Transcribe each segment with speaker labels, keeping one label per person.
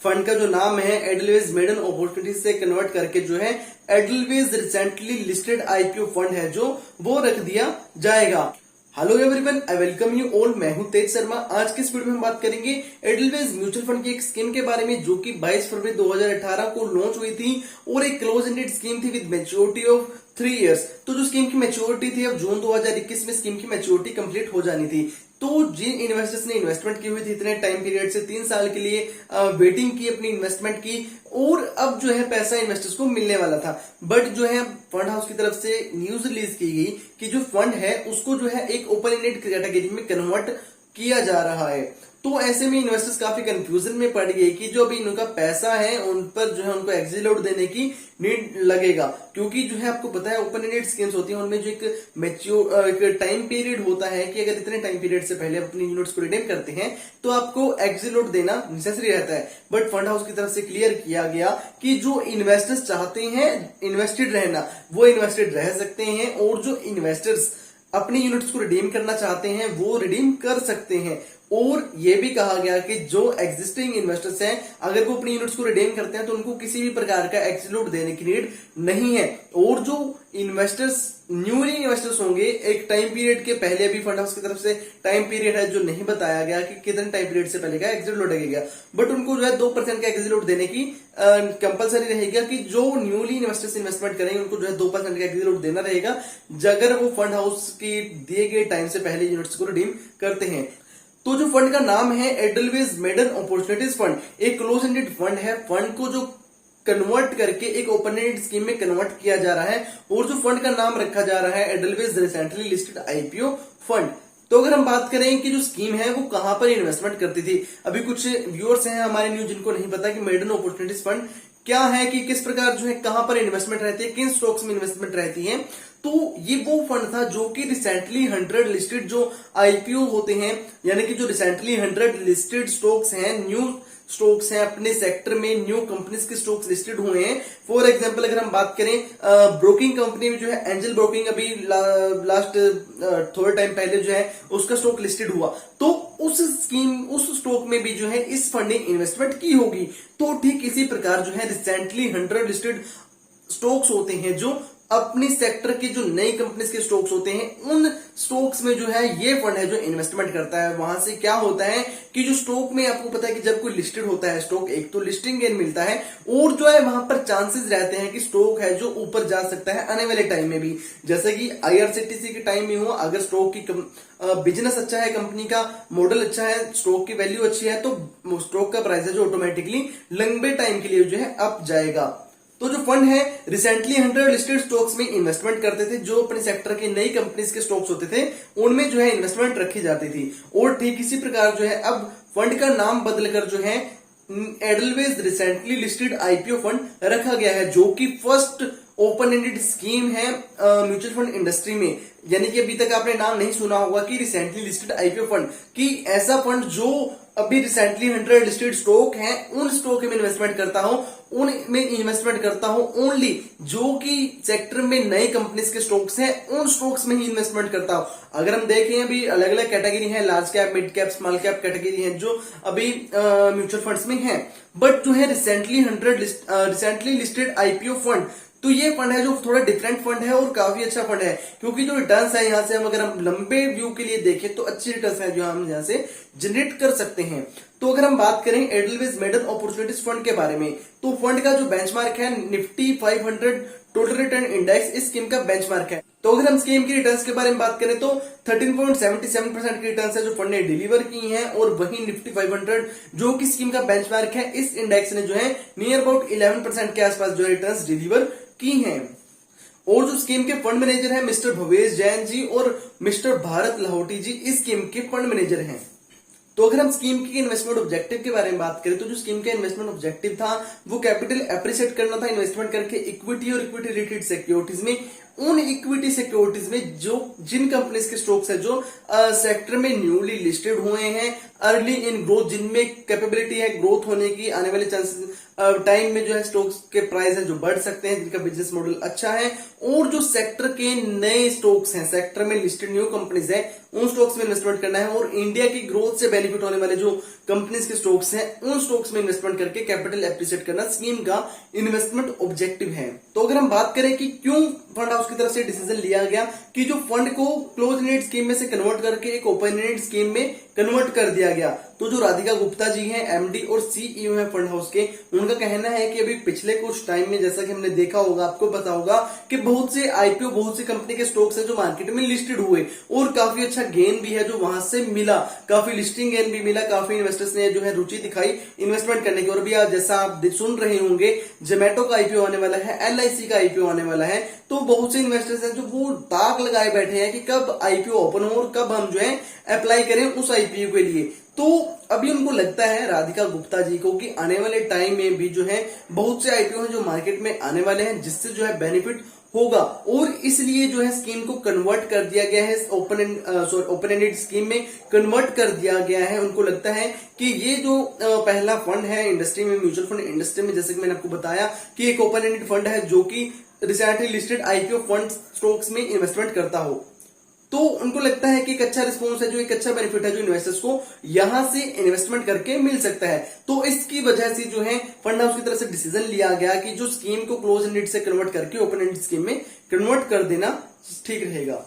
Speaker 1: Fund का जो नाम है एडलवेज मेडन अपॉर्चुनिटी से कन्वर्ट करके जो है एडलवेज रिसेंटली लिस्टेड आईपीओ फंड है जो वो रख दिया जाएगा। Hello everyone, I welcome you all. मैं हूं तेज शर्मा। आज की इस वीडियो में हम बात करेंगे एडलवेज म्यूचुअल फंड की एक स्कीम के बारे में जो कि 22 फरवरी 2018 को लॉन्च हुई थी और एक क्लोज एंडेड स्कीम थी विद मैच्योरिटी ऑफ 3 इयर्स। तो जो स्कीम की मैच्योरिटी थी अब जून 2021 में स्कीम की मैच्योरिटी कंप्लीट हो जानी थी। तो जिन इन्वेस्टर्स ने इन्वेस्टमेंट की हुई थी इतने टाइम पीरियड से 3 साल के लिए वेटिंग की अपनी इन्वेस्टमेंट की और अब जो है पैसा इन्वेस्टर्स को मिलने वाला था, बट जो है फंड हाउस की तरफ से न्यूज रिलीज की गई कि जो फंड है उसको जो है एक ओपन एंडेड कैटेगरी में कन्वर्ट किया जा रहा है। तो ऐसे में इन्वेस्टर्स काफी कंफ्यूजन में पड़ गए कि जो अभी इनका पैसा है उन पर जो है उनको एग्जिट आउट देने की नीड लगेगा, क्योंकि जो है आपको पता है ओपन एंडेड स्कीम्स होती हैं उनमें जो एक टाइम पीरियड होता है कि अगर इतने टाइम पीरियड से पहले अपनी यूनिट्स को रिडीम करते हैं तो आपको एग्जिट आउट देना नेसेसरी रहता है। बट फंड हाउस की तरफ से क्लियर किया गया कि जो इन्वेस्टर्स चाहते हैं इन्वेस्टेड रहना वो इन्वेस्टेड रह सकते हैं और जो इन्वेस्टर्स अपनी यूनिट्स को रिडीम करना चाहते हैं वो रिडीम कर सकते हैं। और ये भी कहा गया कि जो एग्जिस्टिंग इन्वेस्टर्स हैं अगर वो अपनी यूनिट्स को रिडीम करते हैं तो उनको किसी भी प्रकार का एग्जिट आउट देने की नीड नहीं है। और जो इन्वेस्टर्स न्यूली इन्वेस्टर्स होंगे एक टाइम पीरियड के पहले, अभी फंड हाउस की तरफ से टाइम पीरियड है जो नहीं बताया गया कि कितने टाइम पीरियड से पहले का एग्जिट आउट लगेगा, बट उनको जो है 2% का एग्जिट आउट देने की कंपलसरी रहेगा कि जो न्यूली इन्वेस्टर्स इन्वेस्टमेंट करेंगे उनको जो है 2% का एग्जिट आउट देना रहेगा अगर वो फंड हाउस की दिए गए टाइम से पहले यूनिट्स को रिडीम करते हैं। तो जो फंड का नाम है एडलवेज मेडन अपॉर्चुनिटीज फंड, एक क्लोज एंडेड फंड है। फंड को जो कन्वर्ट करके एक ओपन एंडेड स्कीम में कन्वर्ट किया जा रहा है और जो फंड का नाम रखा जा रहा है एडलवेज रिसेंटली लिस्टेड आईपीओ फंड। तो अगर हम बात करें कि जो स्कीम है वो कहां पर इन्वेस्टमेंट करती थी, अभी कुछ व्यूअर्स हैं हमारे न्यूज जिनको नहीं पता कि मेडन अपॉर्चुनिटीज फंड क्या है, कि किस प्रकार जो है कहां पर इन्वेस्टमेंट रहती है, किन स्टॉक्स में इन्वेस्टमेंट रहती है। तो ये वो फंड था जो कि रिसेंटली 100 लिस्टेड जो आईपीओ होते हैं, यानी कि जो रिसेंटली 100 लिस्टेड स्टॉक्स हैं, न्यू स्टॉक्स हैं अपने सेक्टर में, न्यू कंपनीज के स्टॉक्स लिस्टेड हुए हैं। फॉर एग्जांपल अगर हम बात करें ब्रोकिंग कंपनी में जो है एंजल ब्रोकिंग अभी लास्ट थोड़े टाइम पहले जो है उसका स्टॉक लिस्टेड हुआ, तो उस स्टॉक में भी जो है इस फंड ने इन्वेस्टमेंट की होगी। तो ठीक इसी प्रकार जो है रिसेंटली 100 लिस्टेड स्टॉक्स होते हैं जो अपनी सेक्टर के जो नई कंपनीज के स्टॉक्स होते हैं उन स्टॉक्स में जो है ये फंड है जो इन्वेस्टमेंट करता है। वहां से क्या होता है कि जो स्टॉक में आपको पता है कि जब कोई लिस्टेड होता है स्टॉक, एक तो लिस्टिंग गेन मिलता है और जो है वहां पर चांसेस रहते हैं कि स्टॉक है जो ऊपर जा सकता है आने वाले टाइम में भी, जैसे कि आईआरसीटीसी के टाइम में हुआ। अगर स्टॉक की बिजनेस अच्छा है, कंपनी का मॉडल अच्छा है, स्टॉक की वैल्यू अच्छी है तो स्टॉक का प्राइस है जो ऑटोमेटिकली लंबे टाइम के लिए जो है अप जाएगा। तो जो फंड है रिसेंटली 100 लिस्टेड स्टॉक्स में इन्वेस्टमेंट करते थे, जो अपने सेक्टर के नई कंपनीज के स्टॉक्स होते थे उनमें जो है इन्वेस्टमेंट रखी जाती थी। और ठीक इसी प्रकार जो है अब फंड का नाम बदलकर जो है एडलवेज रिसेंटली लिस्टेड आईपीओ फंड रखा गया है, जो कि फर्स्ट ओपन एंडेड स्कीम है म्यूचुअल फंड इंडस्ट्री में। यानी कि अभी तक आपने नाम नहीं सुना होगा कि रिसेंटली लिस्टेड आईपीओ फंड, कि ऐसा फंड जो अभी रिसेंटली 100 लिस्टेड स्टॉक है उन स्टॉक में इन्वेस्टमेंट करता हूं, उनमें इन्वेस्टमेंट करता हूं ओनली जो कि सेक्टर में नई कंपनीज के स्टॉक्स हैं उन स्टॉक्स में ही इन्वेस्टमेंट करता हूं। अगर हम देखें अभी अलग अलग कैटेगरी है, large cap, mid cap, small cap category है जो अभी म्यूचुअल फंड्स में है, बट जो है रिसेंटली लिस्टेड आईपीओ फंड, तो ये फंड है जो थोड़ा डिफरेंट फंड है और काफी अच्छा फंड है, क्योंकि जो रिटर्न्स है यहाँ से हम अगर हम लंबे व्यू के लिए देखें तो अच्छी रिटर्न्स है जो हम यहाँ से जनरेट कर सकते हैं। तो अगर हम बात करें एडलवेज मेडन अपॉर्चुनिटीज फंड के बारे में, तो फंड का जो बेंचमार्क है निफ्टी 500 टोटल रिटर्न इंडेक्स इस स्कीम का बेंचमार्क है। तो अगर हम स्कीम की रिटर्न्स के बारे में बात करें तो 13.77% की रिटर्न्स है जो फंड ने डिलीवर की हैं, और वहीं निफ्टी 500 जो कि स्कीम का बेंचमार्क है इस इंडेक्स ने जो है नियर अबाउट 11% के आसपास जो रिटर्न्स डिलीवर की हैं। और जो स्कीम के फंड मैनेजर हैं मिस्टर भवेश जैन जी और मिस्टर भारत लाहौटी जी इस स्कीम के फंड मैनेजर हैं। तो अगर हम स्कीम की इन्वेस्टमेंट ऑब्जेक्टिव के बारे में बात करें तो जो स्कीम का इन्वेस्टमेंट ऑब्जेक्टिव था वो कैपिटल एप्रिशिएट करना था, इन्वेस्टमेंट करके इक्विटी और इक्विटी रिलेटेड सिक्योरिटीज में उन इक्विटी सिक्योरिटीज में जो जिन कंपनीज के स्टॉक्स है जो सेक्टर में न्यूली लिस्टेड हुए हैं, अर्ली इन ग्रोथ, जिनमें कैपेबिलिटी है ग्रोथ होने की, आने वाले चांसेस टाइम में जो है स्टॉक्स के प्राइस है जो बढ़ सकते हैं, जिनका बिजनेस मॉडल अच्छा है, और जो सेक्टर के नए स्टॉक्स हैं, सेक्टर में लिस्टेड न्यू कंपनीज है, उन स्टॉक्स में इन्वेस्टमेंट करना है, और इंडिया की ग्रोथ से बेनिफिट होने वाले जो कंपनीज के स्टॉक्स हैं उन स्टॉक्स में इन्वेस्टमेंट करके कैपिटल एप्रिशिएट करना स्कीम का इन्वेस्टमेंट ऑब्जेक्टिव है। तो अगर हम बात करें कि क्यों फंड हाउस की तरफ से डिसीजन लिया गया कि जो फंड को क्लोज एंडेड स्कीम में से कन्वर्ट करके एक ओपन एंडेड स्कीम में कन्वर्ट कर दिया गया, तो जो राधिका गुप्ता जी हैं, एमडी और सीईओ हैं फंड हाउस के, उनका कहना है कि अभी पिछले कुछ टाइम में जैसा कि हमने देखा होगा, आपको पता होगा कि बहुत से आईपीओ, बहुत सी कंपनी के स्टॉक्स हैं जो मार्केट में लिस्टेड हुए और काफी अच्छा गेन भी है जो वहां से मिला, काफी लिस्टिंग गेन भी मिला, काफी इन्वेस्टर्स ने जो है रुचि दिखाई इन्वेस्टमेंट करने की। और भी आज जैसा आप सुन रहे होंगे, जोमेटो का आईपीओ आने वाला है, एलआईसी का आईपीओ आने वाला है, तो बहुत से इन्वेस्टर्स हैं जो वो ताक लगाए बैठे हैं कि कब आईपीओ ओपन हो और कब हम जो है अप्लाई करें उस आईपीओ के लिए। तो अभी उनको लगता है राधिका गुप्ता जी को कि आने वाले टाइम में भी जो है बहुत से आईपीओ हैं जो मार्केट में आने वाले हैं, जिससे जो है बेनिफिट होगा, और इसलिए जो है स्कीम को कन्वर्ट कर दिया गया है, ओपन एंडेड स्कीम में कन्वर्ट कर दिया गया है। उनको लगता है कि ये जो पहला फंड है इंडस्ट्री में, म्यूचुअल फंड इंडस्ट्री में, जैसे कि मैंने आपको बताया कि एक ओपन एंडेड फंड है जो कि recently listed IPO fund stocks में इन्वेस्टमेंट करता हो, तो उनको लगता है कि एक अच्छा रिस्पॉन्स है, जो एक अच्छा बेनिफिट है जो इन्वेस्टर्स को यहां से इन्वेस्टमेंट करके मिल सकता है। तो इसकी वजह से जो है फंड हाउस की तरफ से डिसीजन लिया गया कि जो स्कीम को क्लोज एंडेड से कन्वर्ट करके ओपन एंडेड स्कीम में कन्वर्ट कर देना ठीक रहेगा।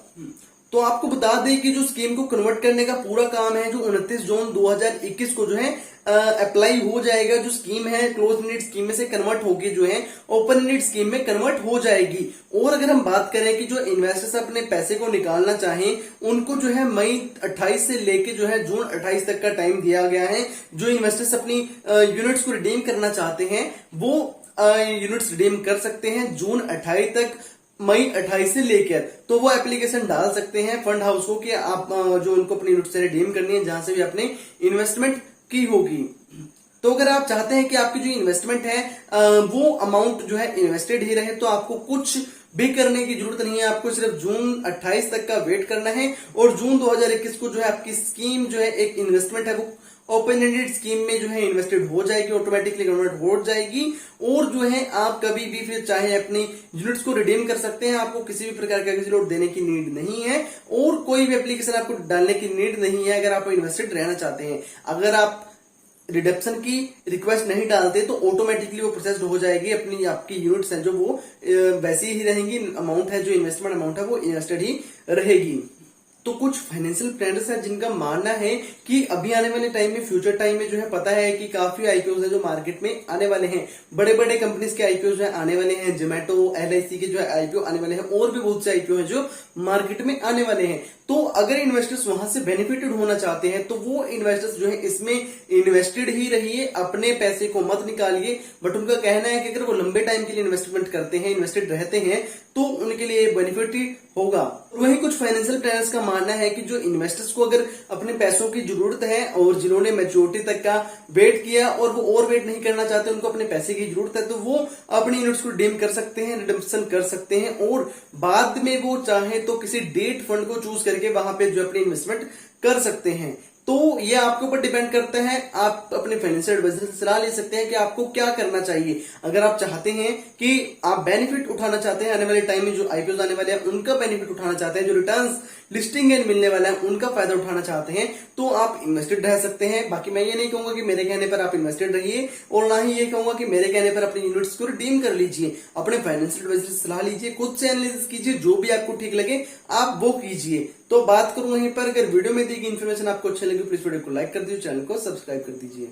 Speaker 1: तो आपको बता दें कि जो स्कीम को कन्वर्ट करने का पूरा काम है जो 29 जून 2021 को जो है अप्लाई हो जाएगा। जो स्कीम है क्लोज एंडेड स्कीम में से कन्वर्ट होगी जो है ओपन एंडेड स्कीम में कन्वर्ट हो जाएगी। और अगर हम बात करें कि जो इन्वेस्टर्स अपने पैसे को निकालना चाहें, उनको जो है मई 28 से लेके जो है जून 28 तक का टाइम दिया गया है। जो इन्वेस्टर्स अपनी यूनिट्स को रिडीम करना चाहते हैं वो यूनिट्स रिडीम कर सकते हैं जून 28 तक, मई 28 से लेकर। तो वो एप्लीकेशन डाल सकते हैं फंड हाउस को कि आप जो उनको अपनी यूनिट से रिडीम करनी है जहां से भी आपने इन्वेस्टमेंट की होगी। तो अगर आप चाहते हैं कि आपकी जो इन्वेस्टमेंट है वो अमाउंट जो है इन्वेस्टेड ही रहे, तो आपको कुछ भी करने की जरूरत नहीं है। आपको सिर्फ जून 28 तक का वेट करना है और जून 2021 को जो है आपकी स्कीम जो है एक इन्वेस्टमेंट है वो ओपन एंडेड स्कीम में जो है इन्वेस्टेड हो जाएगी, ऑटोमेटिकली कन्वर्ट हो जाएगी। और जो है आप कभी भी फिर चाहे अपनी यूनिट्स को रिडीम कर सकते हैं। आपको किसी भी प्रकार का लोड देने की नीड नहीं है और कोई भी एप्लीकेशन आपको डालने की नीड नहीं है अगर आप इन्वेस्टेड रहना चाहते हैं। अगर आप रिडक्शन की रिक्वेस्ट नहीं डालते तो ऑटोमेटिकली वो प्रोसेस हो जाएगी, अपनी आपकी यूनिट्स हैं जो वो वैसी ही रहेंगी, अमाउंट है जो इन्वेस्टमेंट अमाउंट है वो इन्वेस्टेड ही रहेगी। तो कुछ फाइनेंशियल प्लानर्स हैं जिनका मानना है कि अभी आने वाले टाइम में, फ्यूचर टाइम में जो है पता है कि काफी आईपीओ है जो मार्केट में आने वाले हैं, बड़े बड़े कंपनीज के आईपीओ जो है आने वाले हैं, जोमेटो, एलआईसी के जो है आईपीओ आने वाले हैं और भी बहुत से आईपीओ हैं जो मार्केट में आने वाले हैं। तो अगर इन्वेस्टर्स वहां से बेनिफिटेड होना चाहते हैं तो वो इन्वेस्टर्स जो है इसमें इन्वेस्टेड ही रहिए, अपने पैसे को मत निकालिए। बट उनका कहना है कि अगर वो लंबे टाइम के लिए इन्वेस्टमेंट करते हैं, इन्वेस्टेड रहते हैं तो उनके लिए बेनिफिट होगा। वहीं कुछ फाइनेंशियल प्लानर्स का मानना है कि जो इन्वेस्टर्स को अगर अपने पैसों की जरूरत है और जिन्होंने मैच्योरिटी तक का वेट किया और वो और वेट नहीं करना चाहते, उनको अपने पैसे की जरूरत है, तो वो अपनी यूनिट्स को रिडीम कर सकते हैं, रिडम्पशन कर सकते हैं और बाद में वो चाहे तो किसी डेट फंड को चूज करके वहां पे जो अपनी इन्वेस्टमेंट कर सकते हैं। तो ये आपके ऊपर डिपेंड करता है, आप अपने फाइनेंशियल एडवाइजर से सलाह ले सकते हैं कि आपको क्या करना चाहिए। अगर आप चाहते हैं कि आप बेनिफिट उठाना चाहते हैं आने वाले टाइम में जो आईपीओ आने वाले हैं उनका बेनिफिट उठाना चाहते हैं, जो रिटर्न्स लिस्टिंग गेन मिलने वाला है उनका फायदा उठाना चाहते हैं, तो आप इन्वेस्टेड रह सकते हैं। बाकी मैं ये नहीं कहूंगा कि मेरे कहने पर आप इन्वेस्टेड रहिए और ना ही ये कहूंगा कि मेरे कहने पर अपनी यूनिट्स को रिडीम कर लीजिए। अपने फाइनेंशियल एडवाइजर से सलाह लीजिए, खुद से एनालिसिस कीजिए, जो भी आपको ठीक लगे आप वो कीजिए। तो बात करूं वहीं पर, अगर वीडियो में दी गई इन्फॉर्मेशन आपको अच्छी लगी प्लीज वीडियो को लाइक कर दीजिए, चैनल को सब्सक्राइब कर दीजिए।